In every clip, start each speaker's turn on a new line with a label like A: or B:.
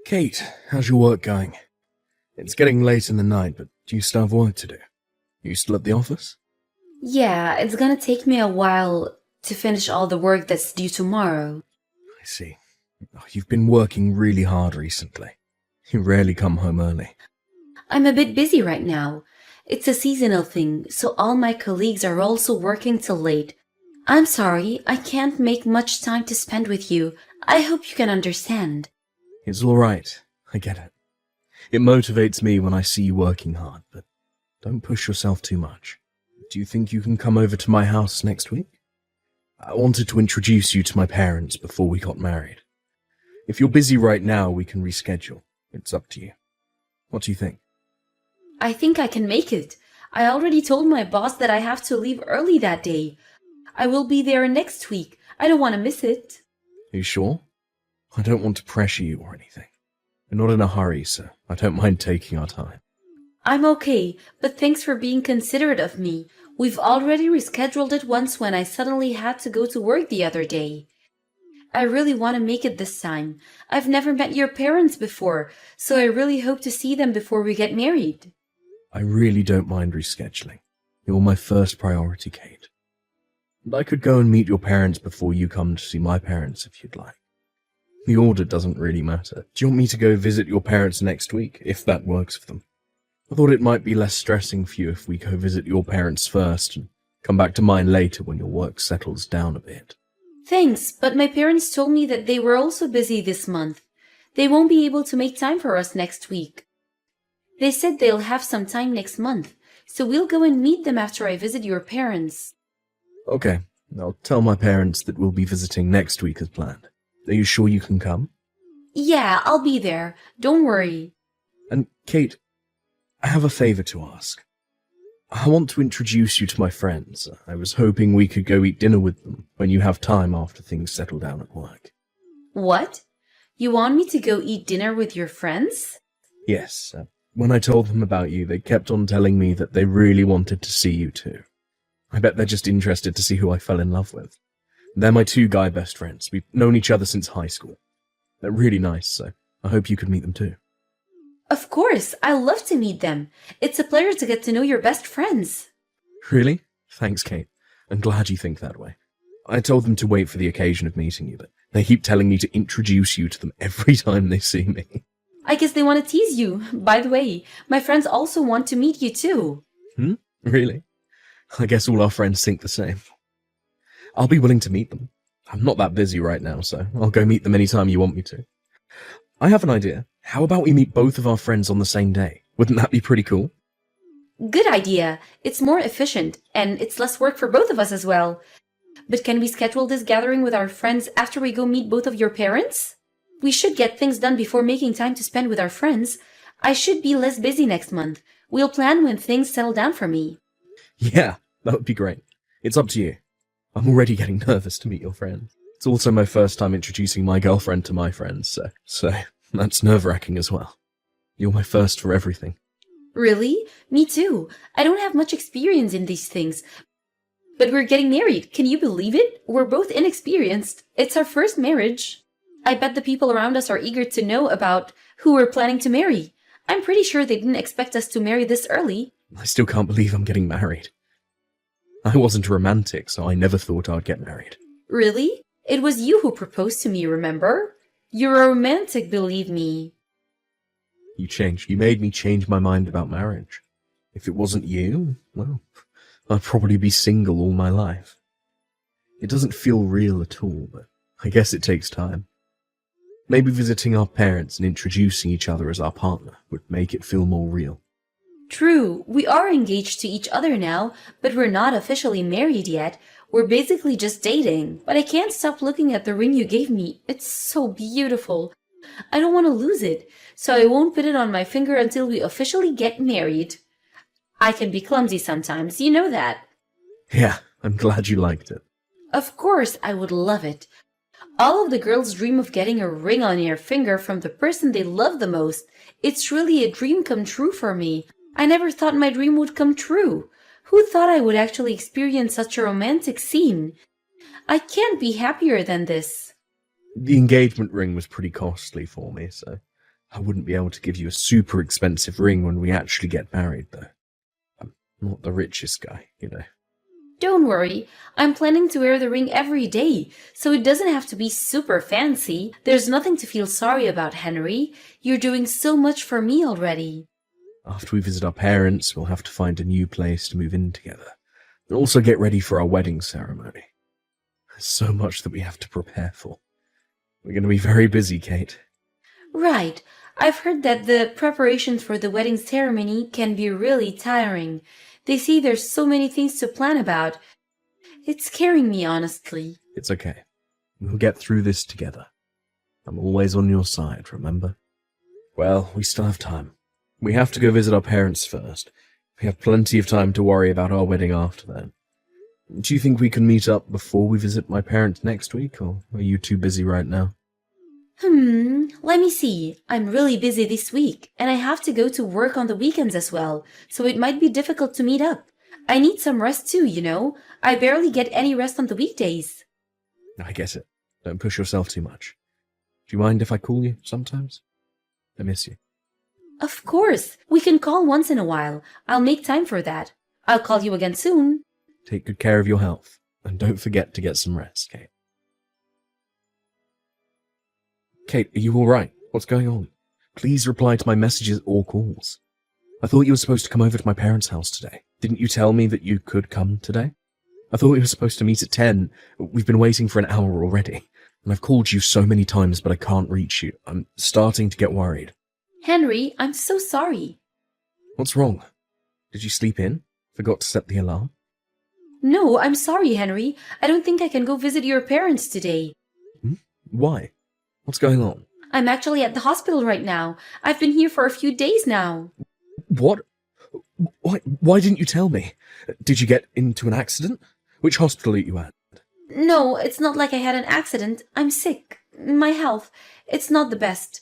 A: Kate, how's your work going? It's getting late in the night, but do you still have work to do? Are you still at the office?
B: Yeah, it's gonna take me a while to finish all the work that's due tomorrow.
A: I see. Oh, you've been working really hard recently. You rarely come home early.
B: I'm a bit busy right now. It's a seasonal thing, so all my colleagues are also working till late. I'm sorry, I can't make much time to spend with you. I hope you can understand.
A: It's all right. I get it. It motivates me when I see you working hard, but don't push yourself too much. Do you think you can come over to my house next week? I wanted to introduce you to my parents before we got married. If you're busy right now, we can reschedule. It's up to you. What do you think?
B: I think I can make it. I already told my boss that I have to leave early that day. I will be there next week. I don't want to miss it.
A: Are you sure? I don't want to pressure you or anything. We're not in a hurry, so I don't mind taking our time.
B: I'm okay, but thanks for being considerate of me. We've already rescheduled it once when I suddenly had to go to work the other day. I really want to make it this time. I've never met your parents before, so I really hope to see them before we get married.
A: I really don't mind rescheduling. You're my first priority, Kate. And I could go and meet your parents before you come to see my parents if you'd like. The order doesn't really matter. Do you want me to go visit your parents next week, if that works for them? I thought it might be less stressing for you if we go visit your parents first and come back to mine later when your work settles down a bit.
B: Thanks, but my parents told me that they were also busy this month. They won't be able to make time for us next week. They said they'll have some time next month, so we'll go and meet them after I visit your parents.
A: Okay, I'll tell my parents that we'll be visiting next week as planned. Are you sure you can come?
B: Yeah, I'll be there. Don't worry.
A: And, Kate, I have a favor to ask. I want to introduce you to my friends. I was hoping we could go eat dinner with them when you have time after things settle down at work.
B: What? You want me to go eat dinner with your friends?
A: Yes. When I told them about you, they kept on telling me that they really wanted to see you too. I bet they're just interested to see who I fell in love with. They're my two guy best friends. We've known each other since high school. They're really nice, so I hope you could meet them too.
B: Of course, I love to meet them. It's a pleasure to get to know your best friends.
A: Really? Thanks, Kate. I'm glad you think that way. I told them to wait for the occasion of meeting you, but they keep telling me to introduce you to them every time they see me.
B: I guess they want to tease you. By the way, my friends also want to meet you too.
A: Really? I guess all our friends think the same. I'll be willing to meet them. I'm not that busy right now, so I'll go meet them anytime you want me to. I have an idea. How about we meet both of our friends on the same day? Wouldn't that be pretty cool?
B: Good idea. It's more efficient, and it's less work for both of us as well. But can we schedule this gathering with our friends after we go meet both of your parents? We should get things done before making time to spend with our friends. I should be less busy next month. We'll plan when things settle down for me.
A: Yeah, that would be great. It's up to you. I'm already getting nervous to meet your friends. It's also my first time introducing my girlfriend to my friends, so that's nerve-wracking as well. You're my first for everything.
B: Really? Me too. I don't have much experience in these things. But we're getting married. Can you believe it? We're both inexperienced. It's our first marriage. I bet the people around us are eager to know about who we're planning to marry. I'm pretty sure they didn't expect us to marry this early.
A: I still can't believe I'm getting married. I wasn't a romantic, so I never thought I'd get married.
B: Really? It was you who proposed to me, remember? You're a romantic, believe me.
A: You changed. You made me change my mind about marriage. If it wasn't you, well, I'd probably be single all my life. It doesn't feel real at all, but I guess it takes time. Maybe visiting our parents and introducing each other as our partner would make it feel more real.
B: True, we are engaged to each other now, but we're not officially married yet. We're basically just dating. But I can't stop looking at the ring you gave me. It's so beautiful. I don't want to lose it, so I won't put it on my finger until we officially get married. I can be clumsy sometimes, you know that.
A: Yeah, I'm glad you liked it.
B: Of course, I would love it. All of the girls dream of getting a ring on their finger from the person they love the most. It's really a dream come true for me. I never thought my dream would come true. Who thought I would actually experience such a romantic scene? I can't be happier than this.
A: The engagement ring was pretty costly for me, so I wouldn't be able to give you a super expensive ring when we actually get married, though. I'm not the richest guy, you know.
B: Don't worry, I'm planning to wear the ring every day, so it doesn't have to be super fancy. There's nothing to feel sorry about, Henry. You're doing so much for me already.
A: After we visit our parents, we'll have to find a new place to move in together. And also get ready for our wedding ceremony. There's so much that we have to prepare for. We're going to be very busy, Kate.
B: Right. I've heard that the preparations for the wedding ceremony can be really tiring. They say there's so many things to plan about. It's scaring me, honestly.
A: It's okay. We'll get through this together. I'm always on your side, remember? Well, we still have time. We have to go visit our parents first. We have plenty of time to worry about our wedding after that. Do you think we can meet up before we visit my parents next week, or are you too busy right now?
B: Let me see. I'm really busy this week, and I have to go to work on the weekends as well, so it might be difficult to meet up. I need some rest too, you know. I barely get any rest on the weekdays.
A: I get it. Don't push yourself too much. Do you mind if I call you sometimes? I miss you.
B: Of course. We can call once in a while. I'll make time for that. I'll call you again soon.
A: Take good care of your health, and don't forget to get some rest, Kate. Kate, are you alright? What's going on? Please reply to my messages or calls. I thought you were supposed to come over to my parents' house today. Didn't you tell me that you could come today? I thought we were supposed to meet at 10. We've been waiting for an hour already. And I've called you so many times, but I can't reach you. I'm starting to get worried.
B: Henry, I'm so sorry.
A: What's wrong? Did you sleep in? Forgot to set the alarm?
B: No, I'm sorry, Henry. I don't think I can go visit your parents today.
A: Why? What's going on?
B: I'm actually at the hospital right now. I've been here for a few days now.
A: What? Why didn't you tell me? Did you get into an accident? Which hospital are you at?
B: No, it's not like I had an accident. I'm sick. My health, it's not the best.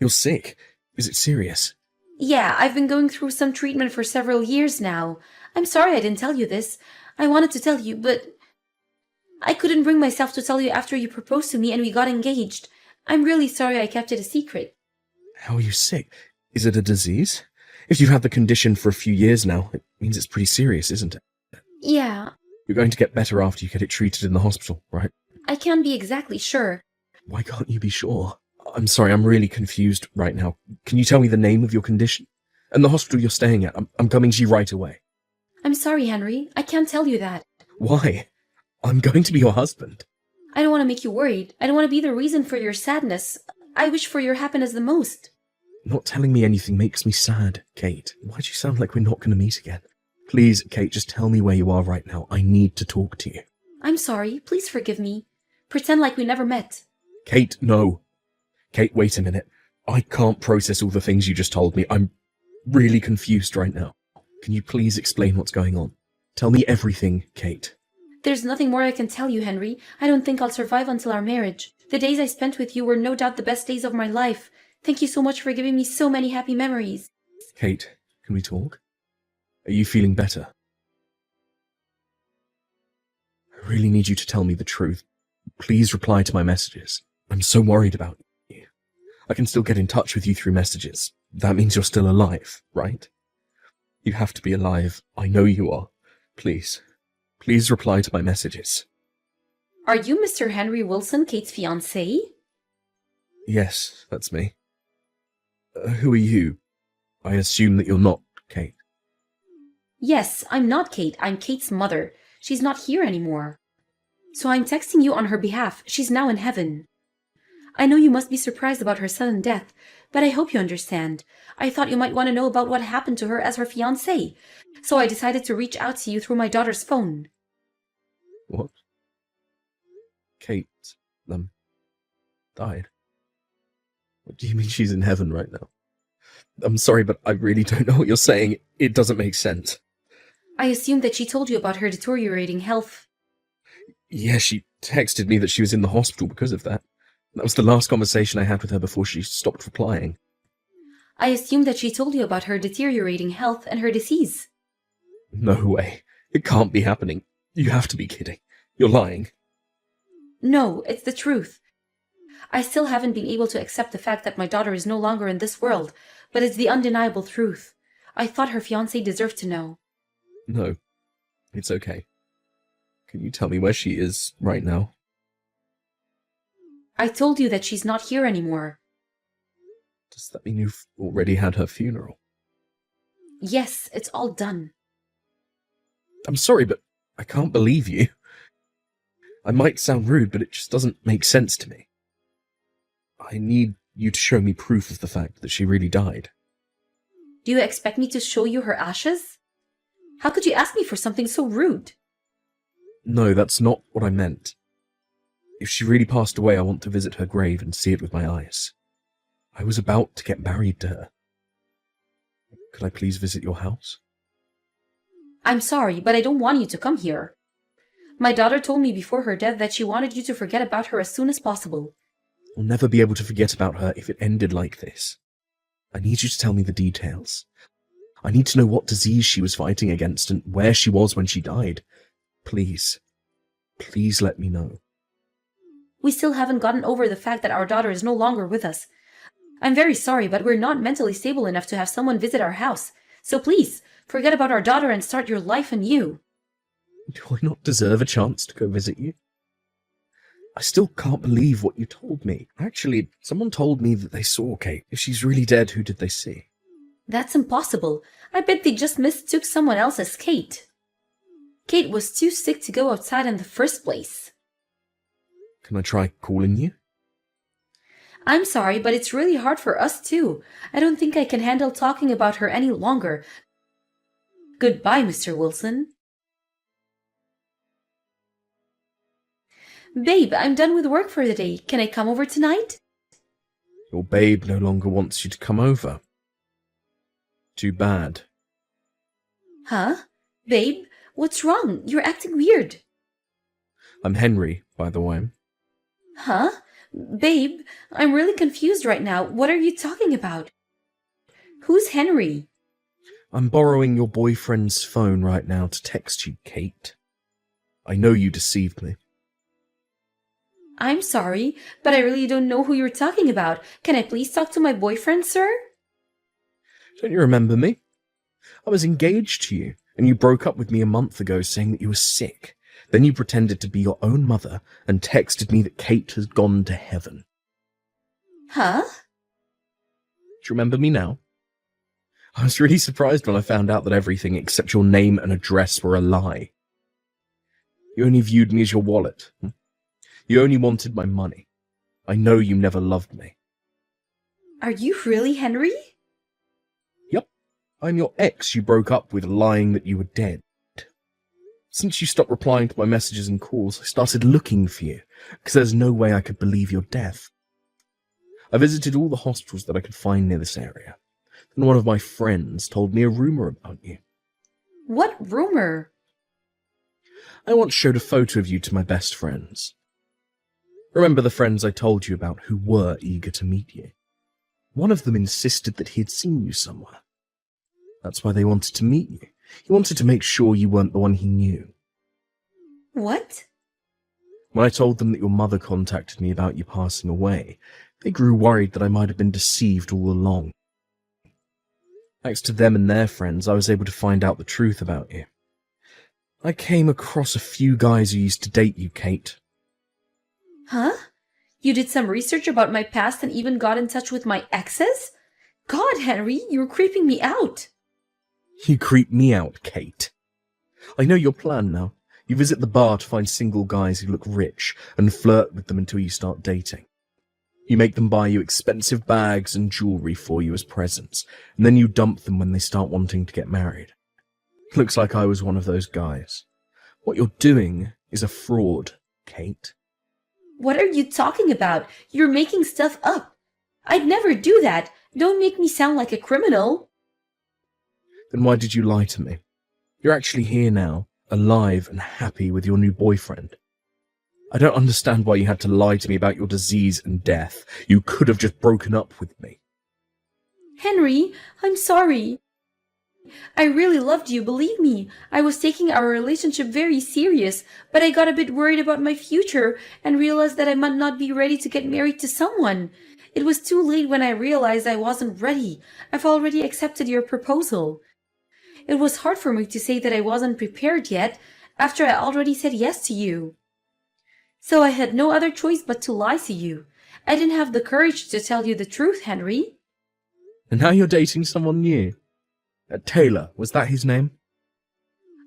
A: You're sick? Is it serious?
B: Yeah, I've been going through some treatment for several years now. I'm sorry I didn't tell you this. I wanted to tell you, but I couldn't bring myself to tell you after you proposed to me and we got engaged. I'm really sorry I kept it a secret.
A: How are you sick? Is it a disease? If you've had the condition for a few years now, it means it's pretty serious, isn't it?
B: Yeah.
A: You're going to get better after you get it treated in the hospital, right?
B: I can't be exactly sure.
A: Why can't you be sure? I'm sorry, I'm really confused right now. Can you tell me the name of your condition? And the hospital you're staying at? I'm coming to you right away.
B: I'm sorry, Henry. I can't tell you that.
A: Why? I'm going to be your husband.
B: I don't want to make you worried. I don't want to be the reason for your sadness. I wish for your happiness the most.
A: Not telling me anything makes me sad, Kate. Why do you sound like we're not going to meet again? Please, Kate, just tell me where you are right now. I need to talk to you.
B: I'm sorry. Please forgive me. Pretend like we never met.
A: Kate, no. Kate, wait a minute. I can't process all the things you just told me. I'm really confused right now. Can you please explain what's going on? Tell me everything, Kate.
B: There's nothing more I can tell you, Henry. I don't think I'll survive until our marriage. The days I spent with you were no doubt the best days of my life. Thank you so much for giving me so many happy memories.
A: Kate, can we talk? Are you feeling better? I really need you to tell me the truth. Please reply to my messages. I'm so worried about you. I can still get in touch with you through messages. That means you're still alive, right? You have to be alive. I know you are. Please. Please reply to my messages.
B: Are you Mr. Henry Wilson, Kate's fiancé?
A: Yes, that's me. Who are you? I assume that you're not Kate.
B: Yes, I'm not Kate. I'm Kate's mother. She's not here anymore. So I'm texting you on her behalf. She's now in heaven. I know you must be surprised about her sudden death, but I hope you understand. I thought you might want to know about what happened to her as her fiancé, so I decided to reach out to you through my daughter's phone.
A: What? Kate, died? What do you mean she's in heaven right now? I'm sorry, but I really don't know what you're saying. It doesn't make sense.
B: I assumed that she told you about her deteriorating health.
A: Yeah, she texted me that she was in the hospital because of that. That was the last conversation I had with her before she stopped replying.
B: I assumed that she told you about her deteriorating health and her disease.
A: No way. It can't be happening. You have to be kidding. You're lying.
B: No, it's the truth. I still haven't been able to accept the fact that my daughter is no longer in this world, but it's the undeniable truth. I thought her fiancé deserved to know.
A: No, it's okay. Can you tell me where she is right now?
B: I told you that she's not here anymore.
A: Does that mean you've already had her funeral?
B: Yes, it's all done.
A: I'm sorry, but I can't believe you. I might sound rude, but it just doesn't make sense to me. I need you to show me proof of the fact that she really died.
B: Do you expect me to show you her ashes? How could you ask me for something so rude?
A: No, that's not what I meant. If she really passed away, I want to visit her grave and see it with my eyes. I was about to get married to her. Could I please visit your house?
B: I'm sorry, but I don't want you to come here. My daughter told me before her death that she wanted you to forget about her as soon as possible.
A: I'll never be able to forget about her if it ended like this. I need you to tell me the details. I need to know what disease she was fighting against and where she was when she died. Please, please let me know.
B: We still haven't gotten over the fact that our daughter is no longer with us. I'm very sorry, but we're not mentally stable enough to have someone visit our house. So please, forget about our daughter and start your life anew.
A: Do I not deserve a chance to go visit you? I still can't believe what you told me. Actually, someone told me that they saw Kate. If she's really dead, who did they see?
B: That's impossible. I bet they just mistook someone else as Kate. Kate was too sick to go outside in the first place.
A: Can I try calling you?
B: I'm sorry, but it's really hard for us too. I don't think I can handle talking about her any longer. Goodbye, Mr. Wilson. Babe, I'm done with work for the day. Can I come over tonight?
A: Your babe no longer wants you to come over. Too bad.
B: Huh? Babe, what's wrong? You're acting weird.
A: I'm Henry, by the way.
B: Huh? Babe, I'm really confused right now. What are you talking about? Who's Henry?
A: I'm borrowing your boyfriend's phone right now to text you, Kate. I know you deceived me.
B: I'm sorry, but I really don't know who you're talking about. Can I please talk to my boyfriend, sir?
A: Don't you remember me? I was engaged to you, and you broke up with me a month ago saying that you were sick. Then you pretended to be your own mother and texted me that Kate has gone to heaven.
B: Huh?
A: Do you remember me now? I was really surprised when I found out that everything except your name and address were a lie. You only viewed me as your wallet. You only wanted my money. I know you never loved me.
B: Are you really Henry?
A: Yep. I'm your ex you broke up with lying that you were dead. Since you stopped replying to my messages and calls, I started looking for you, because there's no way I could believe your death. I visited all the hospitals that I could find near this area, and one of my friends told me a rumor about you.
B: What rumor?
A: I once showed a photo of you to my best friends. Remember the friends I told you about who were eager to meet you? One of them insisted that he had seen you somewhere. That's why they wanted to meet you. He wanted to make sure you weren't the one he knew.
B: What?
A: When I told them that your mother contacted me about you passing away, they grew worried that I might have been deceived all along. Thanks to them and their friends, I was able to find out the truth about you. I came across a few guys who used to date you, Kate.
B: Huh? You did some research about my past and even got in touch with my exes? God, Henry, you're creeping me out.
A: You creep me out, Kate. I know your plan now. You visit the bar to find single guys who look rich and flirt with them until you start dating. You make them buy you expensive bags and jewelry for you as presents, and then you dump them when they start wanting to get married. Looks like I was one of those guys. What you're doing is a fraud, Kate.
B: What are you talking about? You're making stuff up. I'd never do that. Don't make me sound like a criminal.
A: Then why did you lie to me? You're actually here now, alive and happy with your new boyfriend. I don't understand why you had to lie to me about your disease and death. You could have just broken up with me.
B: Henry, I'm sorry. I really loved you, believe me. I was taking our relationship very serious, but I got a bit worried about my future and realized that I might not be ready to get married to someone. It was too late when I realized I wasn't ready. I've already accepted your proposal. It was hard for me to say that I wasn't prepared yet after I already said yes to you. So I had no other choice but to lie to you. I didn't have the courage to tell you the truth, Henry.
A: And now you're dating someone new. Taylor, was that his name?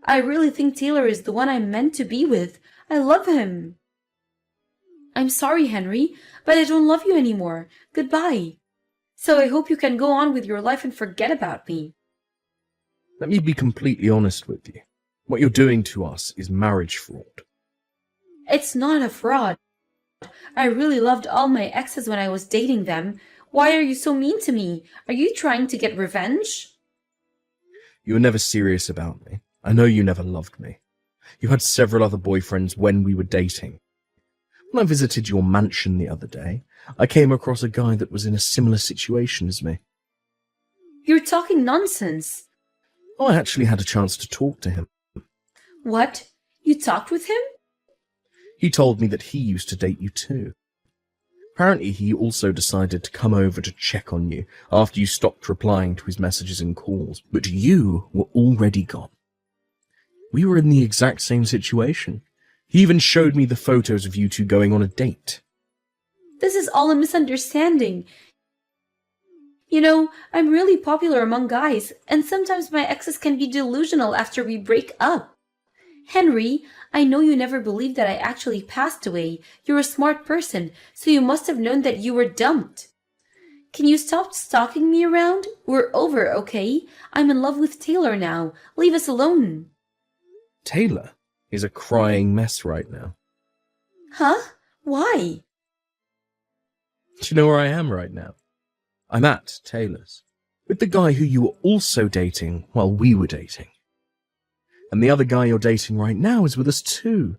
B: I really think Taylor is the one I'm meant to be with. I love him. I'm sorry, Henry, but I don't love you anymore. Goodbye. So I hope you can go on with your life and forget about me.
A: Let me be completely honest with you. What you're doing to us is marriage fraud.
B: It's not a fraud. I really loved all my exes when I was dating them. Why are you so mean to me? Are you trying to get revenge?
A: You were never serious about me. I know you never loved me. You had several other boyfriends when we were dating. When I visited your mansion the other day, I came across a guy that was in a similar situation as me.
B: You're talking nonsense.
A: Oh, I actually had a chance to talk to him.
B: What? You talked with him?
A: He told me that he used to date you too. Apparently, he also decided to come over to check on you after you stopped replying to his messages and calls, but you were already gone. We were in the exact same situation. He even showed me the photos of you two going on a date.
B: This is all a misunderstanding. You know, I'm really popular among guys, and sometimes my exes can be delusional after we break up. Henry, I know you never believed that I actually passed away. You're a smart person, so you must have known that you were dumped. Can you stop stalking me around? We're over, okay? I'm in love with Taylor now. Leave us alone.
A: Taylor is a crying mess right now.
B: Huh? Why?
A: Do you know where I am right now? I'm at Taylor's, with the guy who you were also dating while we were dating. And the other guy you're dating right now is with us too.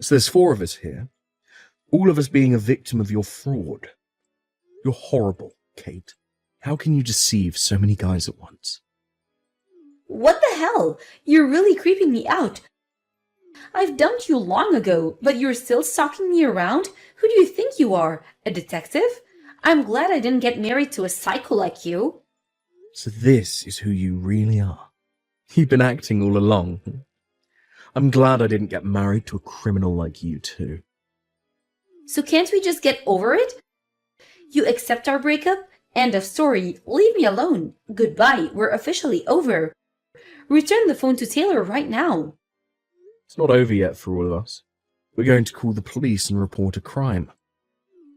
A: So there's 4 of us here, all of us being a victim of your fraud. You're horrible, Kate. How can you deceive so many guys at once?
B: What the hell? You're really creeping me out. I've dumped you long ago, but you're still stalking me around? Who do you think you are? A detective? I'm glad I didn't get married to a psycho like you.
A: So this is who you really are. You've been acting all along. I'm glad I didn't get married to a criminal like you too.
B: So can't we just get over it? You accept our breakup? End of story. Leave me alone. Goodbye. We're officially over. Return the phone to Taylor right now.
A: It's not over yet for all of us. We're going to call the police and report a crime.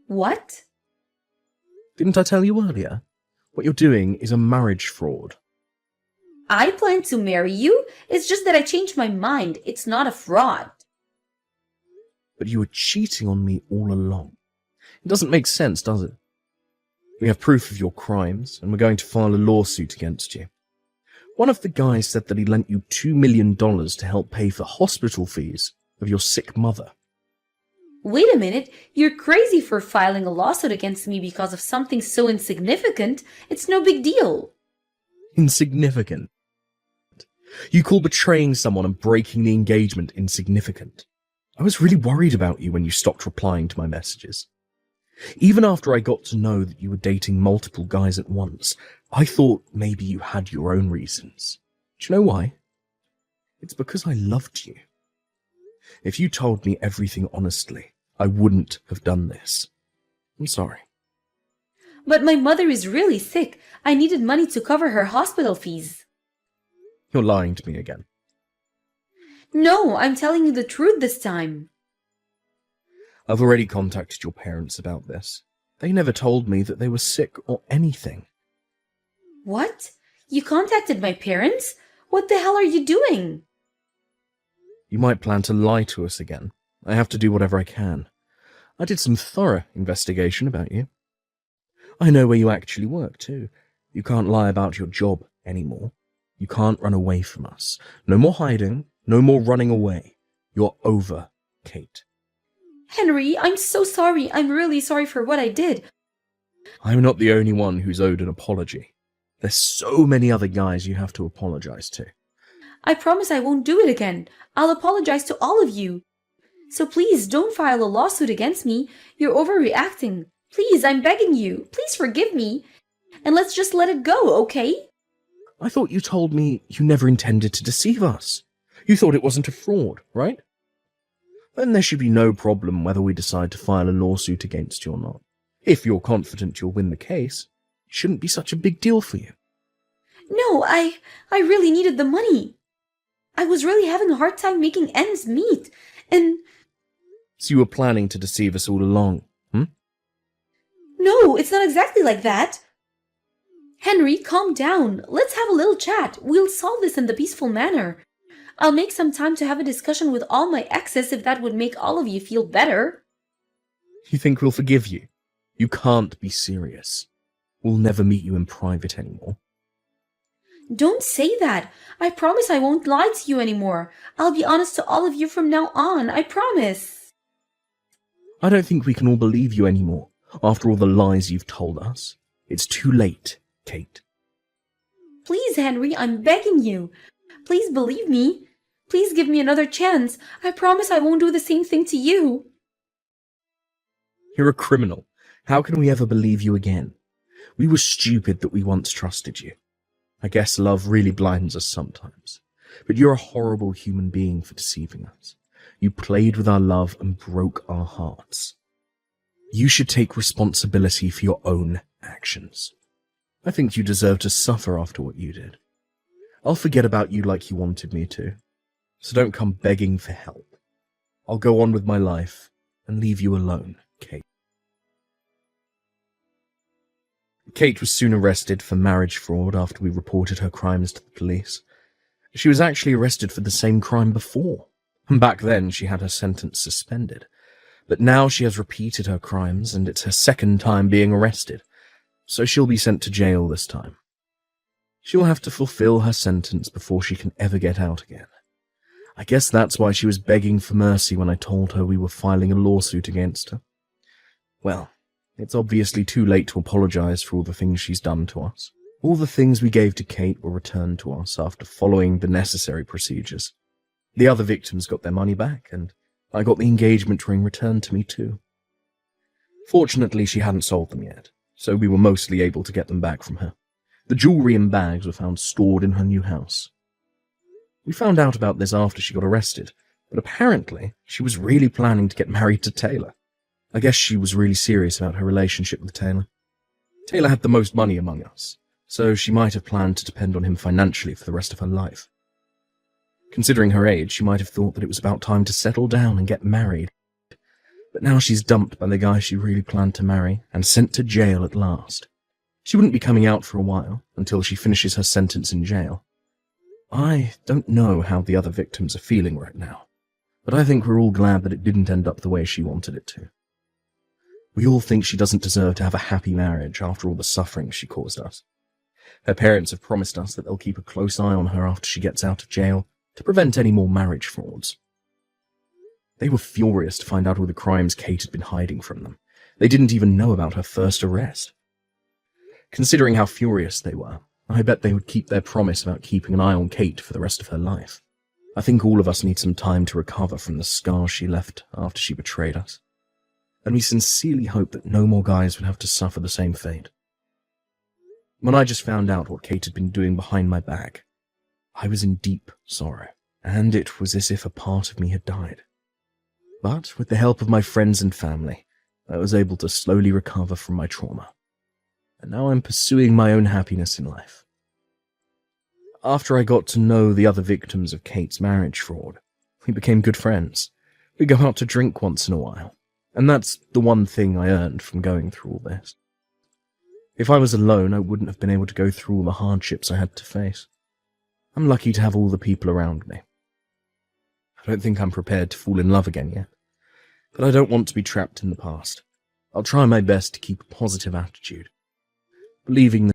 B: What?
A: Didn't I tell you earlier? What you're doing is a marriage fraud.
B: I plan to marry you. It's just that I changed my mind. It's not a fraud.
A: But you were cheating on me all along. It doesn't make sense, does it? We have proof of your crimes, and we're going to file a lawsuit against you. One of the guys said that he lent you $2 million to help pay for hospital fees of your sick mother.
B: Wait a minute. You're crazy for filing a lawsuit against me because of something so insignificant. It's no big deal.
A: Insignificant? You call betraying someone and breaking the engagement insignificant? I was really worried about you when you stopped replying to my messages. Even after I got to know that you were dating multiple guys at once, I thought maybe you had your own reasons. Do you know why? It's because I loved you. If you told me everything honestly, I wouldn't have done this. I'm sorry.
B: But my mother is really sick. I needed money to cover her hospital fees.
A: You're lying to me again.
B: No, I'm telling you the truth this time.
A: I've already contacted your parents about this. They never told me that they were sick or anything.
B: What? You contacted my parents? What the hell are you doing?
A: You might plan to lie to us again. I have to do whatever I can. I did some thorough investigation about you. I know where you actually work, too. You can't lie about your job anymore. You can't run away from us. No more hiding. No more running away. You're over, Kate.
B: Henry, I'm so sorry. I'm really sorry for what I did.
A: I'm not the only one who's owed an apology. There's so many other guys you have to apologize to.
B: I promise I won't do it again. I'll apologize to all of you. So please don't file a lawsuit against me. You're overreacting. Please, I'm begging you. Please forgive me. And let's just let it go, okay?
A: I thought you told me you never intended to deceive us. You thought it wasn't a fraud, right? Then there should be no problem whether we decide to file a lawsuit against you or not. If you're confident you'll win the case, it shouldn't be such a big deal for you.
B: No, I really needed the money. I was really having a hard time making ends meet, and...
A: So you were planning to deceive us all along, hmm?
B: No, it's not exactly like that. Henry, calm down. Let's have a little chat. We'll solve this in the peaceful manner. I'll make some time to have a discussion with all my exes if that would make all of you feel better.
A: You think we'll forgive you? You can't be serious. We'll never meet you in private anymore.
B: Don't say that. I promise I won't lie to you anymore. I'll be honest to all of you from now on. I promise.
A: I don't think we can all believe you anymore, after all the lies you've told us. It's too late, Kate.
B: Please, Henry, I'm begging you. Please believe me. Please give me another chance. I promise I won't do the same thing to you.
A: You're a criminal. How can we ever believe you again? We were stupid that we once trusted you. I guess love really blinds us sometimes. But you're a horrible human being for deceiving us. You played with our love and broke our hearts. You should take responsibility for your own actions. I think you deserve to suffer after what you did. I'll forget about you like you wanted me to. So don't come begging for help. I'll go on with my life and leave you alone, Kate. Kate was soon arrested for marriage fraud after we reported her crimes to the police. She was actually arrested for the same crime before, and back then she had her sentence suspended. But now she has repeated her crimes, and it's her second time being arrested, so she'll be sent to jail this time. She'll have to fulfill her sentence before she can ever get out again. I guess that's why she was begging for mercy when I told her we were filing a lawsuit against her. Well, it's obviously too late to apologize for all the things she's done to us. All the things we gave to Kate were returned to us after following the necessary procedures. The other victims got their money back, and I got the engagement ring returned to me too. Fortunately, she hadn't sold them yet, so we were mostly able to get them back from her. The jewellery and bags were found stored in her new house. We found out about this after she got arrested, but apparently she was really planning to get married to Taylor. I guess she was really serious about her relationship with Taylor. Taylor had the most money among us, so she might have planned to depend on him financially for the rest of her life. Considering her age, she might have thought that it was about time to settle down and get married. But now she's dumped by the guy she really planned to marry and sent to jail at last. She wouldn't be coming out for a while, until she finishes her sentence in jail. I don't know how the other victims are feeling right now, but I think we're all glad that it didn't end up the way she wanted it to. We all think she doesn't deserve to have a happy marriage after all the suffering she caused us. Her parents have promised us that they'll keep a close eye on her after she gets out of jail to prevent any more marriage frauds. They were furious to find out all the crimes Kate had been hiding from them. They didn't even know about her first arrest. Considering how furious they were, I bet they would keep their promise about keeping an eye on Kate for the rest of her life. I think all of us need some time to recover from the scars she left after she betrayed us. And we sincerely hope that no more guys would have to suffer the same fate. When I just found out what Kate had been doing behind my back, I was in deep sorrow, and it was as if a part of me had died. But with the help of my friends and family, I was able to slowly recover from my trauma. And now I'm pursuing my own happiness in life. After I got to know the other victims of Kate's marriage fraud, we became good friends. We go out to drink once in a while, and that's the one thing I earned from going through all this. If I was alone, I wouldn't have been able to go through all the hardships I had to face. I'm lucky to have all the people around me. I don't think I'm prepared to fall in love again yet, but I don't want to be trapped in the past. I'll try my best to keep a positive attitude, believing that